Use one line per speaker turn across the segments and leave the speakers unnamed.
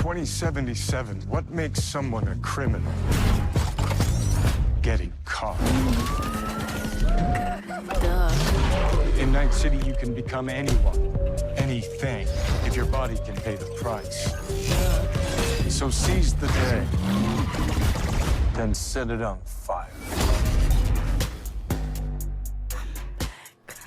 2077, what makes someone a criminal? Getting caught.
Duh.
In Night City, you can become anyone, anything, if your body can pay the price. So seize the day, then set it on fire.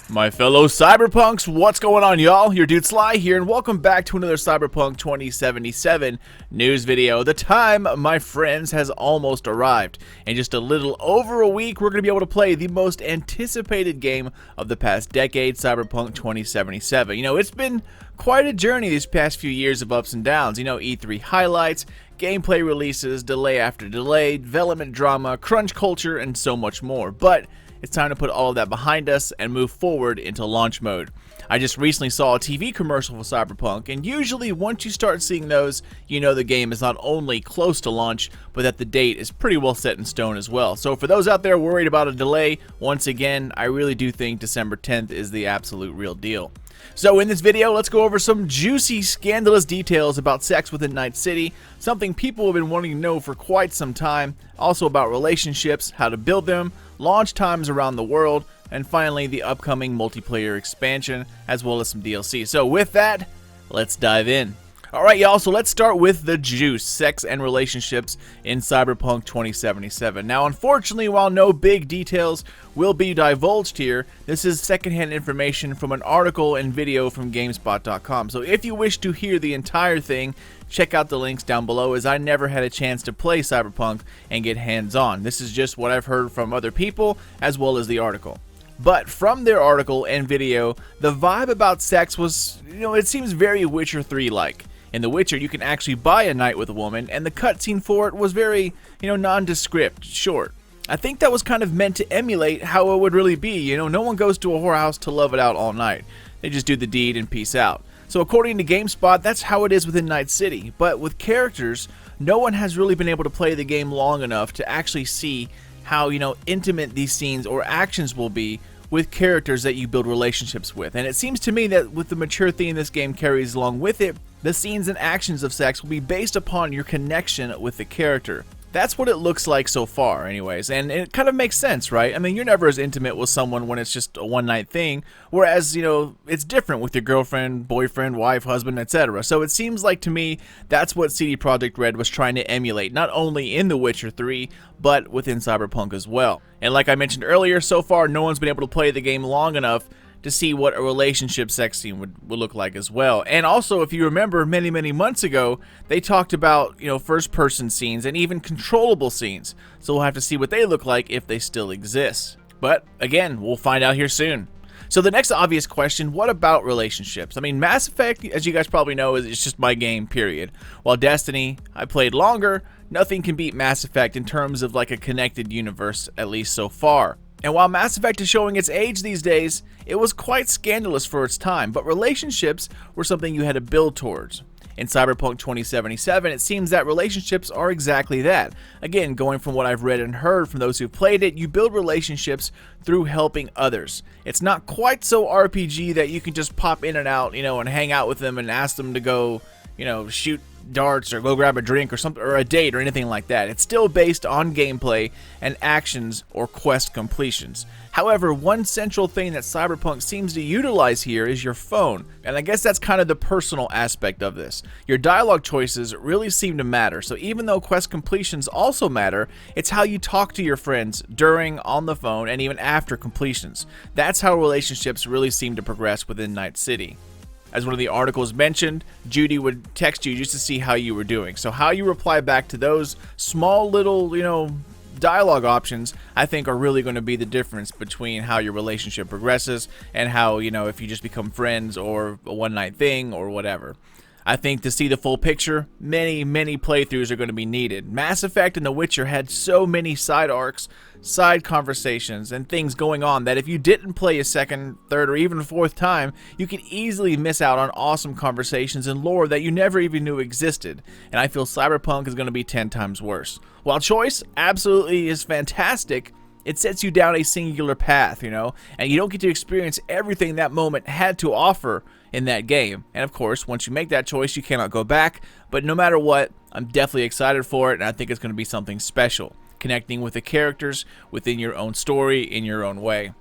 My fellow Cyberpunks, what's going on, y'all? Your dude Sly here, and welcome back to another Cyberpunk 2077 news video. The time, my friends, has almost arrived. In just a little over a week, we're going to be able to play the most anticipated game of the past decade, Cyberpunk 2077. You know, it's been quite a journey these past few years of ups and downs. You know, E3 highlights, gameplay releases, delay after delay, development drama, crunch culture, and so much more. But it's time to put all of that behind us and move forward into launch mode. I just recently saw a TV commercial for Cyberpunk, and usually once you start seeing those, you know the game is not only close to launch, but that the date is pretty well set in stone as well. So for those out there worried about a delay, once again, I really do think December 10th is the absolute real deal. So in this video, let's go over some juicy, scandalous details about sex within Night City, something people have been wanting to know for quite some time, also about relationships, how to build them, launch times around the world, and finally the upcoming multiplayer expansion, as well as some DLC. So with that, let's dive in. Alright y'all, so let's start with the juice, sex and relationships in Cyberpunk 2077. Now unfortunately, while no big details will be divulged here, this is secondhand information from an article and video from GameSpot.com. So if you wish to hear the entire thing, check out the links down below, as I never had a chance to play Cyberpunk and get hands-on. This is just what I've heard from other people, as well as the article. But from their article and video, the vibe about sex was, you know, it seems very Witcher 3-like. In The Witcher, you can actually buy a night with a woman, and the cutscene for it was very, you know, nondescript, short. I think that was kind of meant to emulate how it would really be. You know, no one goes to a whorehouse to love it out all night. They just do the deed and peace out. So according to GameSpot, that's how it is within Night City. But with characters, no one has really been able to play the game long enough to actually see how, you know, intimate these scenes or actions will be with characters that you build relationships with. And it seems to me that with the mature theme this game carries along with it, the scenes and actions of sex will be based upon your connection with the character. That's what it looks like so far anyways, and it kind of makes sense, right? I mean, you're never as intimate with someone when it's just a one-night thing, whereas, you know, it's different with your girlfriend, boyfriend, wife, husband, etc. So it seems like to me that's what CD Projekt Red was trying to emulate, not only in The Witcher 3, but within Cyberpunk as well. And like I mentioned earlier, so far no one's been able to play the game long enough to see what a relationship sex scene would look like as well. And also, if you remember, many months ago, they talked about, you know, first-person scenes and even controllable scenes. So we'll have to see what they look like if they still exist. But again, we'll find out here soon. So the next obvious question, what about relationships? I mean, Mass Effect, as you guys probably know, is just my game, period. While Destiny, I played longer, nothing can beat Mass Effect in terms of like a connected universe, at least so far. And while Mass Effect is showing its age these days, it was quite scandalous for its time, but relationships were something you had to build towards. In Cyberpunk 2077, it seems that relationships are exactly that. Again, going from what I've read and heard from those who've played it, you build relationships through helping others. It's not quite so RPG that you can just pop in and out, you know, and hang out with them and ask them to go, you know, shoot darts or go grab a drink or something, or a date or anything like that. It's still based on gameplay and actions or quest completions. However, one central thing that Cyberpunk seems to utilize here is your phone, and I guess that's kind of the personal aspect of this. Your dialogue choices really seem to matter, so even though quest completions also matter, it's how you talk to your friends during, on the phone, and even after completions. That's how relationships really seem to progress within Night City. As one of the articles mentioned, Judy would text you just to see how you were doing. So how you reply back to those small little, you know, dialogue options, I think are really going to be the difference between how your relationship progresses and how, you know, if you just become friends or a one-night thing or whatever. I think to see the full picture, many playthroughs are going to be needed. Mass Effect and The Witcher had so many side arcs, side conversations, and things going on that if you didn't play a second, third, or even fourth time, you could easily miss out on awesome conversations and lore that you never even knew existed. And I feel Cyberpunk is going to be 10 times worse. While choice absolutely is fantastic, it sets you down a singular path, and you don't get to experience everything that moment had to offer in that game. And of course, once you make that choice, you cannot go back. But no matter what, I'm definitely excited for it, and I think it's going to be something special, connecting with the characters within your own story in your own way.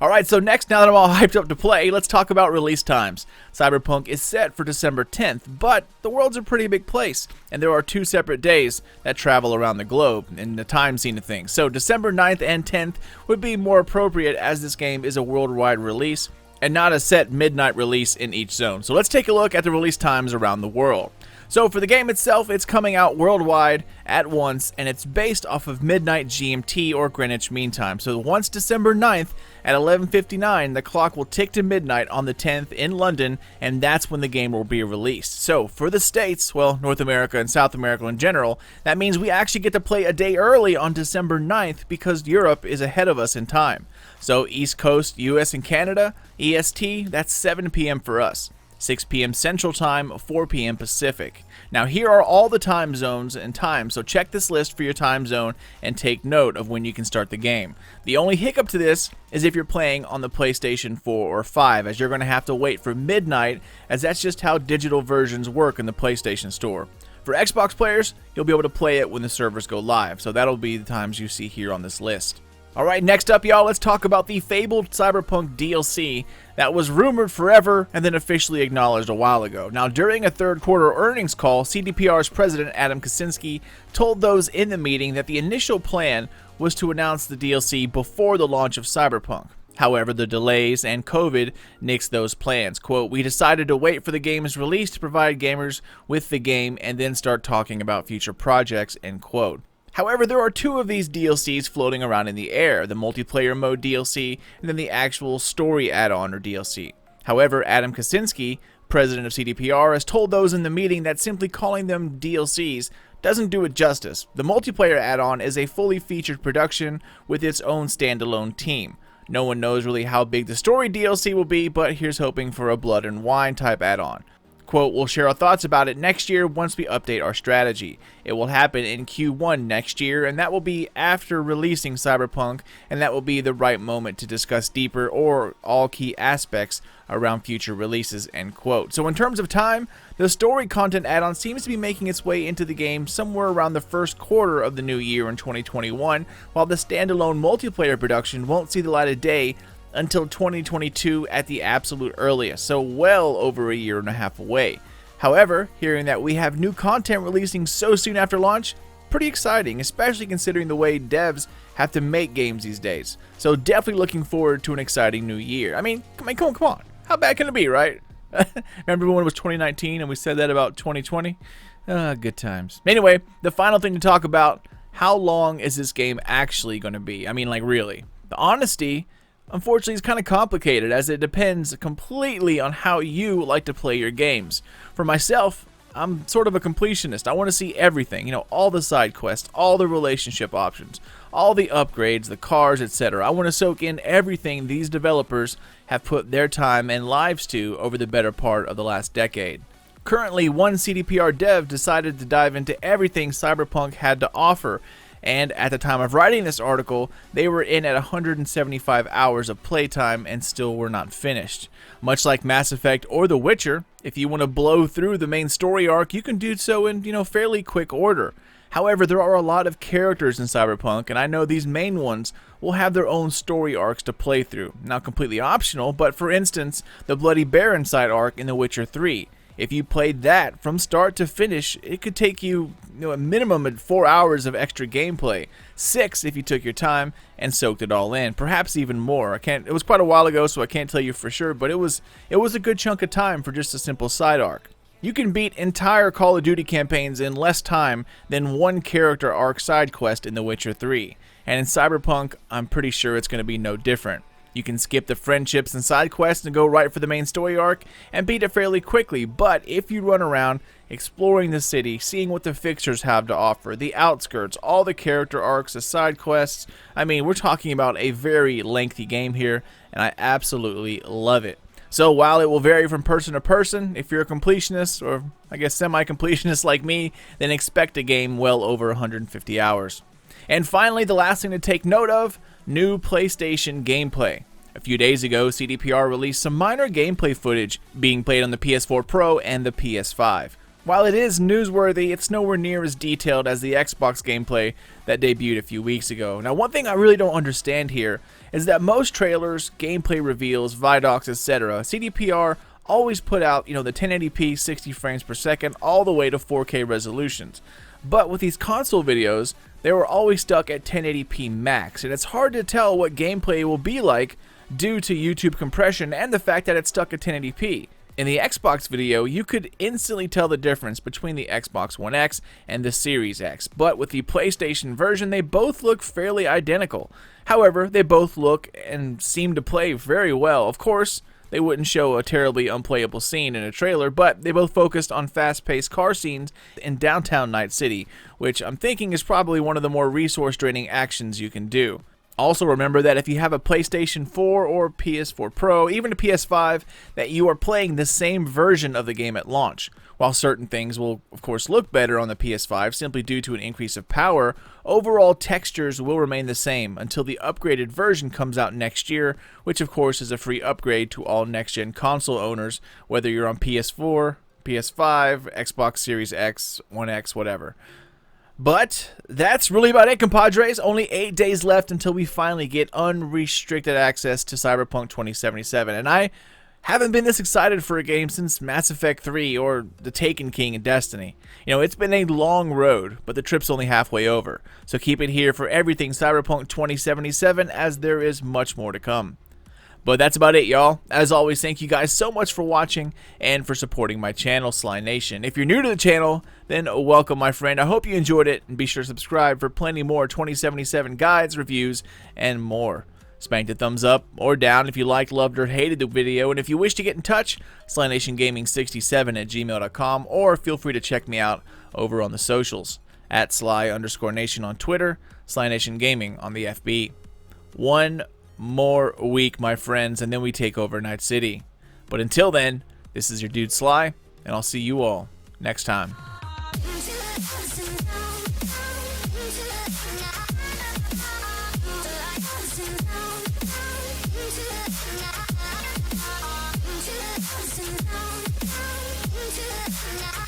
Alright, so next, now that I'm all hyped up to play, let's talk about release times. Cyberpunk is set for December 10th, but the world's a pretty big place, and there are 2 separate days that travel around the globe in the time scene of things. So December 9th and 10th would be more appropriate, as this game is a worldwide release and not a set midnight release in each zone. So let's take a look at the release times around the world. So for the game itself, it's coming out worldwide at once, and it's based off of midnight GMT or Greenwich Mean Time. So once December 9th at 11:59, the clock will tick to midnight on the 10th in London, and that's when the game will be released. So for the States, well, North America and South America in general, that means we actually get to play a day early on December 9th because Europe is ahead of us in time. So East Coast, US and Canada, EST, that's 7 p.m. for us. 6 p.m. Central Time, 4 p.m. Pacific. Now here are all the time zones and times, so check this list for your time zone and take note of when you can start the game. The only hiccup to this is if you're playing on the PlayStation 4 or 5, as you're going to have to wait for midnight, as that's just how digital versions work in the PlayStation Store. For Xbox players, you'll be able to play it when the servers go live, so that'll be the times you see here on this list. Alright, next up, y'all, let's talk about the fabled Cyberpunk DLC that was rumored forever and then officially acknowledged a while ago. Now, during a third quarter earnings call, CDPR's president, Adam Kaczynski, told those in the meeting that the initial plan was to announce the DLC before the launch of Cyberpunk. However, the delays and COVID nixed those plans. Quote, "We decided to wait for the game's release to provide gamers with the game and then start talking about future projects," end quote. However, there are 2 of these DLCs floating around in the air, the multiplayer mode DLC and then the actual story add-on or DLC. However, Adam Kaczynski, president of CDPR, has told those in the meeting that simply calling them DLCs doesn't do it justice. The multiplayer add-on is a fully featured production with its own standalone team. No one knows really how big the story DLC will be, but here's hoping for a Blood and Wine type add-on. Quote, "We'll share our thoughts about it next year once we update our strategy. It will happen in Q1 next year, and that will be after releasing Cyberpunk, and that will be the right moment to discuss deeper or all key aspects around future releases," end quote. So in terms of time, the story content add-on seems to be making its way into the game somewhere around the first quarter of the new year in 2021, while the standalone multiplayer production won't see the light of day until 2022 at the absolute earliest, so well over a year and a half away. However, hearing that we have new content releasing so soon after launch, pretty exciting, especially considering the way devs have to make games these days. So definitely looking forward to an exciting new year. I mean, come on. How bad can it be, right? Remember when it was 2019 and we said that about 2020? Good times. Anyway, the final thing to talk about, how long is this game actually going to be? I mean, like, really. The honesty, unfortunately, is kind of complicated, as it depends completely on how you like to play your games. For myself, I'm sort of a completionist. I want to see everything, all the side quests, all the relationship options, all the upgrades, the cars, etc. I want to soak in everything these developers have put their time and lives to over the better part of the last decade. Currently, one CDPR dev decided to dive into everything Cyberpunk had to offer, and at the time of writing this article, they were in at 175 hours of playtime and still were not finished. Much like Mass Effect or The Witcher, if you want to blow through the main story arc, you can do so in, fairly quick order. However, there are a lot of characters in Cyberpunk, and I know these main ones will have their own story arcs to play through. Not completely optional, but for instance, the Bloody Baron side arc in The Witcher 3. If you played that from start to finish, it could take you, a minimum of 4 hours of extra gameplay. 6 if you took your time and soaked it all in, perhaps even more. It was quite a while ago, so I can't tell you for sure, but it was a good chunk of time for just a simple side arc. You can beat entire Call of Duty campaigns in less time than one character arc side quest in The Witcher 3. And in Cyberpunk, I'm pretty sure it's going to be no different. You can skip the friendships and side quests and go right for the main story arc and beat it fairly quickly, but if you run around exploring the city, seeing what the fixtures have to offer, the outskirts, all the character arcs, the side quests, I mean, we're talking about a very lengthy game here, and I absolutely love it. So while it will vary from person to person, if you're a completionist, or I guess semi-completionist like me, then expect a game well over 150 hours. And finally, the last thing to take note of, new PlayStation gameplay. A few days ago, CDPR released some minor gameplay footage being played on the PS4 Pro and the PS5. While it is newsworthy, it's nowhere near as detailed as the Xbox gameplay that debuted a few weeks ago. Now, one thing I really don't understand here is that most trailers, gameplay reveals, Vidocs, etc., CDPR always put out, the 1080p 60 frames per second all the way to 4K resolutions. But with these console videos, they were always stuck at 1080p max, and it's hard to tell what gameplay will be like due to YouTube compression and the fact that it's stuck at 1080p. In the Xbox video, you could instantly tell the difference between the Xbox One X and the Series X, but with the PlayStation version, they both look fairly identical. However, they both look and seem to play very well. Of course, they wouldn't show a terribly unplayable scene in a trailer, but they both focused on fast-paced car scenes in downtown Night City, which I'm thinking is probably one of the more resource-draining actions you can do. Also remember that if you have a PlayStation 4 or PS4 Pro, even a PS5, that you are playing the same version of the game at launch. While certain things will of course look better on the PS5 simply due to an increase of power, overall textures will remain the same until the upgraded version comes out next year, which of course is a free upgrade to all next-gen console owners, whether you're on PS4, PS5, Xbox Series X, One X, whatever. But that's really about it, compadres. Only 8 days left until we finally get unrestricted access to Cyberpunk 2077. And I haven't been this excited for a game since Mass Effect 3 or The Taken King in Destiny. It's been a long road, but the trip's only halfway over. So keep it here for everything Cyberpunk 2077, as there is much more to come. But that's about it, y'all. As always, thank you guys so much for watching and for supporting my channel, Sly Nation. If you're new to the channel, then welcome, my friend. I hope you enjoyed it, and be sure to subscribe for plenty more 2077 guides, reviews, and more. Spank the thumbs up or down if you liked, loved, or hated the video, and if you wish to get in touch, SlyNationGaming67@gmail.com, or feel free to check me out over on the socials, at Sly_Nation on Twitter, Sly Nation Gaming on the FB. One more week, my friends, and then we take over Night City. But until then, this is your dude Sly, and I'll see you all next time.
Into the